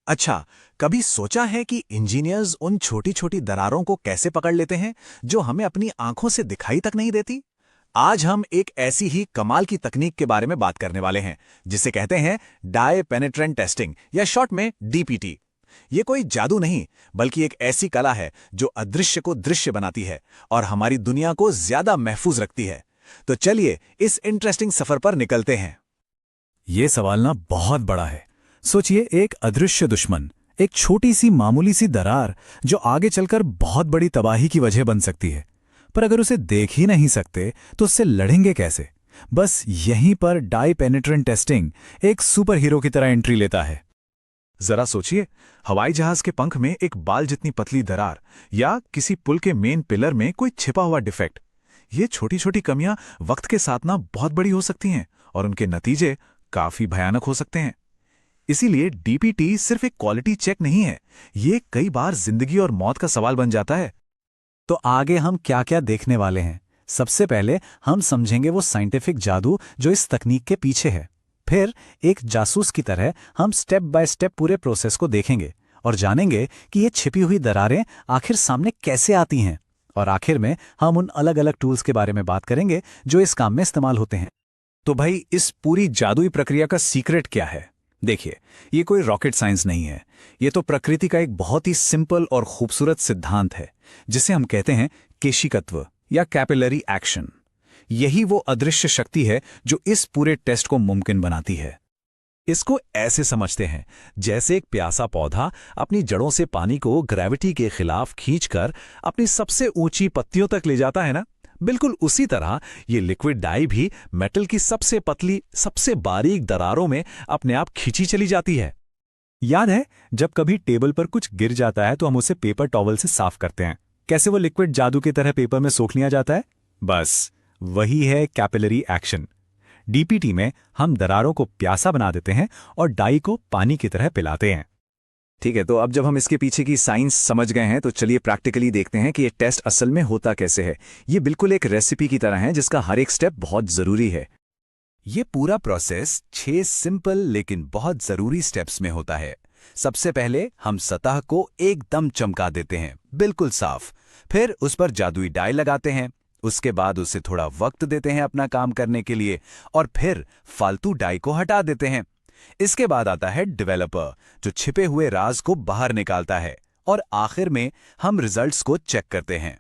अच्छा, कभी सोचा है कि इंजीनियर्स उन छोटी छोटी दरारों को कैसे पकड़ लेते हैं जो हमें अपनी आंखों से दिखाई तक नहीं देती? आज हम एक ऐसी ही कमाल की तकनीक के बारे में बात करने वाले हैं जिसे कहते हैं डाई पेनिट्रेंट टेस्टिंग या शॉर्ट में डीपीटी। ये कोई जादू नहीं, बल्कि एक ऐसी कला है जो अदृश्य को दृश्य बनाती है और हमारी दुनिया को ज्यादा महफूज रखती है। तो चलिए इस इंटरेस्टिंग सफर पर निकलते हैं। ये सवाल ना बहुत बड़ा है। सोचिए, एक अदृश्य दुश्मन, एक छोटी सी मामूली सी दरार जो आगे चलकर बहुत बड़ी तबाही की वजह बन सकती है। पर अगर उसे देख ही नहीं सकते तो उससे लड़ेंगे कैसे? बस यहीं पर डाई पेनिट्रेंट टेस्टिंग एक सुपर हीरो की तरह एंट्री लेता है। जरा सोचिए, हवाई जहाज के पंख में एक बाल जितनी पतली दरार या किसी पुल के मेन पिलर में कोई छिपा हुआ डिफेक्ट। ये छोटी छोटी कमियां वक्त के साथ ना बहुत बड़ी हो सकती हैं और उनके नतीजे काफी भयानक हो सकते हैं। इसीलिए डीपीटी सिर्फ एक क्वालिटी चेक नहीं है, ये कई बार जिंदगी और मौत का सवाल बन जाता है। तो आगे हम क्या क्या देखने वाले हैं? सबसे पहले हम समझेंगे वो साइंटिफिक जादू जो इस तकनीक के पीछे है। फिर एक जासूस की तरह हम स्टेप बाय स्टेप पूरे प्रोसेस को देखेंगे और जानेंगे कि ये छिपी हुई दरारें आखिर सामने कैसे आती हैं। और आखिर में हम उन अलग अलग टूल्स के बारे में बात करेंगे जो इस काम में इस्तेमाल होते हैं। तो भाई, इस पूरी जादुई प्रक्रिया का सीक्रेट क्या है? देखिए, ये कोई रॉकेट साइंस नहीं है। ये तो प्रकृति का एक बहुत ही सिंपल और खूबसूरत सिद्धांत है जिसे हम कहते हैं केशिकत्व या कैपिलरी एक्शन। यही वो अदृश्य शक्ति है जो इस पूरे टेस्ट को मुमकिन बनाती है। इसको ऐसे समझते हैं जैसे एक प्यासा पौधा अपनी जड़ों से पानी को ग्रेविटी के खिलाफ खींचकर अपनी सबसे ऊंची पत्तियों तक ले जाता है ना। बिल्कुल उसी तरह ये लिक्विड डाई भी मेटल की सबसे पतली, सबसे बारीक दरारों में अपने आप खींची चली जाती है। याद है, जब कभी टेबल पर कुछ गिर जाता है तो हम उसे पेपर टॉवल से साफ करते हैं। कैसे वो लिक्विड जादू की तरह पेपर में सोख लिया जाता है? बस वही है कैपिलरी एक्शन। डीपीटी में हम दरारों को प्यासा बना देते हैं और डाई को पानी की तरह पिलाते हैं। ठीक है, तो अब जब हम इसके पीछे की साइंस समझ गए हैं तो चलिए प्रैक्टिकली देखते हैं कि ये टेस्ट असल में होता कैसे है। ये बिल्कुल एक रेसिपी की तरह है जिसका हर एक स्टेप बहुत जरूरी है। ये पूरा प्रोसेस 6 सिंपल लेकिन बहुत जरूरी स्टेप्स में होता है। सबसे पहले हम सतह को एकदम चमका देते हैं, बिल्कुल साफ। फिर उस पर जादुई डाई लगाते हैं। उसके बाद उसे थोड़ा वक्त देते हैं अपना काम करने के लिए और फिर फालतू डाई को हटा देते हैं। इसके बाद आता है डेवलपर, जो छिपे हुए राज को बाहर निकालता है। और आखिर में हम रिजल्ट्स को चेक करते हैं।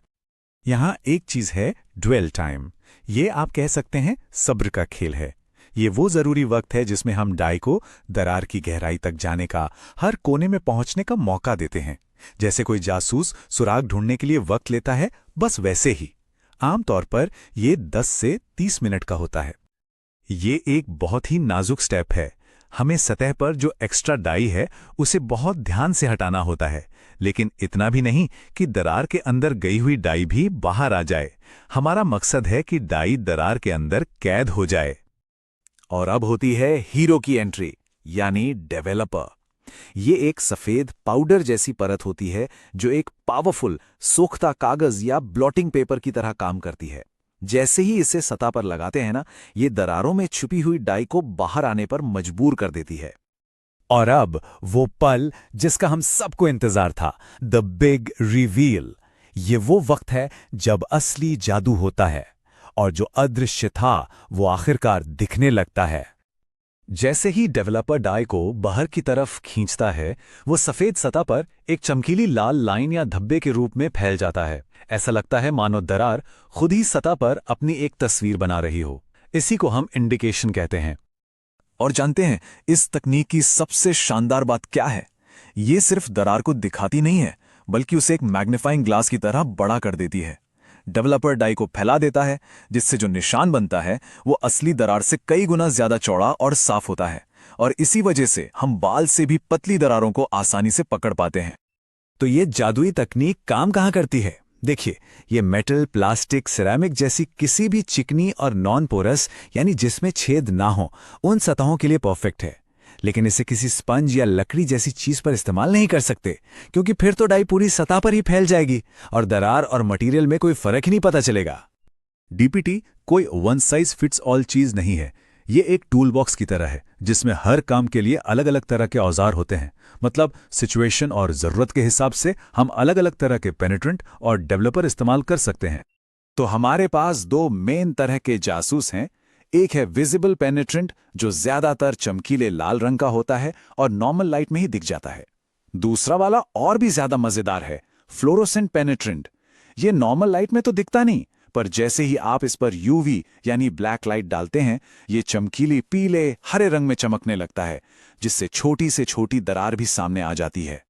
यहां एक चीज है, ड्वेल टाइम। ये आप कह सकते हैं सब्र का खेल है। ये वो जरूरी वक्त है जिसमें हम डाई को दरार की गहराई तक जाने का, हर कोने में पहुंचने का मौका देते हैं। जैसे कोई जासूस सुराग ढूंढने के लिए वक्त लेता है, बस वैसे ही। आमतौर पर यह 10 से 30 मिनट का होता है। ये एक बहुत ही नाजुक स्टेप है। हमें सतह पर जो एक्स्ट्रा डाई है उसे बहुत ध्यान से हटाना होता है, लेकिन इतना भी नहीं कि दरार के अंदर गई हुई डाई भी बाहर आ जाए। हमारा मकसद है कि डाई दरार के अंदर कैद हो जाए। और अब होती है हीरो की एंट्री, यानी डेवलपर। ये एक सफेद पाउडर जैसी परत होती है जो एक पावरफुल सोखता कागज या ब्लॉटिंग पेपर की तरह काम करती है। जैसे ही इसे सतह पर लगाते हैं ना, ये दरारों में छुपी हुई डाई को बाहर आने पर मजबूर कर देती है। और अब वो पल जिसका हम सबको इंतजार था, द बिग रिवील। ये वो वक्त है जब असली जादू होता है और जो अदृश्य था वो आखिरकार दिखने लगता है। जैसे ही डेवलपर डाई को बाहर की तरफ खींचता है, वो सफेद सतह पर एक चमकीली लाल लाइन या धब्बे के रूप में फैल जाता है। ऐसा लगता है मानो दरार खुद ही सतह पर अपनी एक तस्वीर बना रही हो। इसी को हम इंडिकेशन कहते हैं। और जानते हैं इस तकनीक की सबसे शानदार बात क्या है? ये सिर्फ दरार को दिखाती नहीं है, बल्कि उसे एक मैग्नीफाइंग ग्लास की तरह बड़ा कर देती है। डेवलपर डाई को फैला देता है, जिससे जो निशान बनता है वो असली दरार से कई गुना ज्यादा चौड़ा और साफ होता है। और इसी वजह से हम बाल से भी पतली दरारों को आसानी से पकड़ पाते हैं। तो ये जादुई तकनीक काम कहाँ करती है? देखिए, ये मेटल, प्लास्टिक, सिरेमिक जैसी किसी भी चिकनी और नॉन पोरस यानी जिसमें छेद ना हो उन सतहों के लिए परफेक्ट है। लेकिन इसे किसी स्पंज या लकड़ी जैसी चीज पर इस्तेमाल नहीं कर सकते, क्योंकि फिर तो डाई पूरी सतह पर ही फैल जाएगी और दरार और मटेरियल में कोई फर्क ही नहीं पता चलेगा। डीपीटी कोई वन साइज फिट्स ऑल चीज नहीं है। ये एक टूल बॉक्स की तरह है जिसमें हर काम के लिए अलग अलग तरह के औजार होते हैं। मतलब सिचुएशन और ज़रूरत के हिसाब से हम अलग अलग तरह के पेनिट्रेंट और डेवलपर इस्तेमाल कर सकते हैं। तो हमारे पास दो मेन तरह के जासूस हैं। एक है विजिबल पेनिट्रेंट जो ज़्यादातर चमकीले लाल रंग का होता है और नॉर्मल लाइट में ही दिख जाता है। दूसरा वाला और भी ज़्यादा मज़ेदार है, फ्लोरोसेंट पेनिट्रेंट। ये नॉर्मल लाइट में तो दिखता नहीं, पर जैसे ही आप इस पर यूवी यानी ब्लैक लाइट डालते हैं, ये चमकीली पीले हरे रंग में चमकने लगता है, जिससे छोटी से छोटी दरार भी सामने आ जाती है।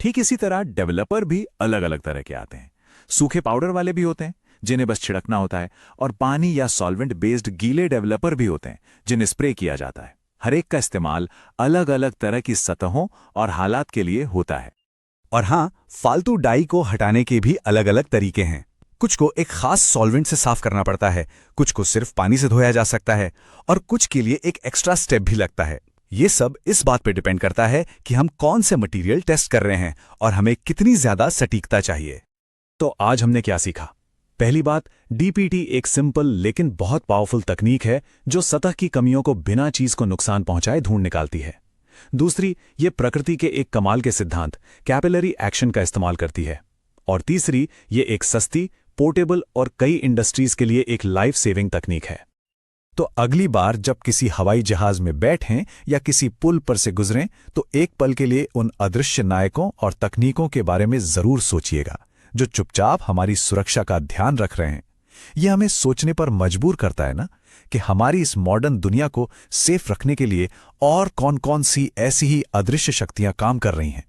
ठीक इसी तरह डेवलपर भी अलग अलग तरह के आते हैं। सूखे पाउडर वाले भी होते हैं जिन्हें बस छिड़कना होता है, और पानी या सॉल्वेंट बेस्ड गीले डेवलपर भी होते हैं जिन्हें स्प्रे किया जाता है। हर एक का इस्तेमाल अलग अलग तरह की सतहों और हालात के लिए होता है। और हाँ, फालतू डाई को हटाने के भी अलग अलग तरीके हैं। कुछ को एक खास सॉल्वेंट से साफ करना पड़ता है, कुछ को सिर्फ पानी से धोया जा सकता है, और कुछ के लिए एक एक्स्ट्रा स्टेप भी लगता है। ये सब इस बात पर डिपेंड करता है कि हम कौन से मटेरियल टेस्ट कर रहे हैं और हमें कितनी ज्यादा सटीकता चाहिए। तो आज हमने क्या सीखा? पहली बात, डीपीटी एक सिंपल लेकिन बहुत पावरफुल तकनीक है जो सतह की कमियों को बिना चीज को नुकसान पहुंचाए ढूंढ निकालती है। दूसरी, ये प्रकृति के एक कमाल के सिद्धांत कैपिलरी एक्शन का इस्तेमाल करती है। और तीसरी, ये एक सस्ती, पोर्टेबल और कई इंडस्ट्रीज के लिए एक लाइफ सेविंग तकनीक है। तो अगली बार जब किसी हवाई जहाज में बैठें या किसी पुल पर से गुजरें, तो एक पल के लिए उन अदृश्य नायकों और तकनीकों के बारे में जरूर सोचिएगा जो चुपचाप हमारी सुरक्षा का ध्यान रख रहे हैं। यह हमें सोचने पर मजबूर करता है ना, कि हमारी इस मॉडर्न दुनिया को सेफ रखने के लिए और कौन कौन सी ऐसी ही अदृश्य शक्तियां काम कर रही हैं।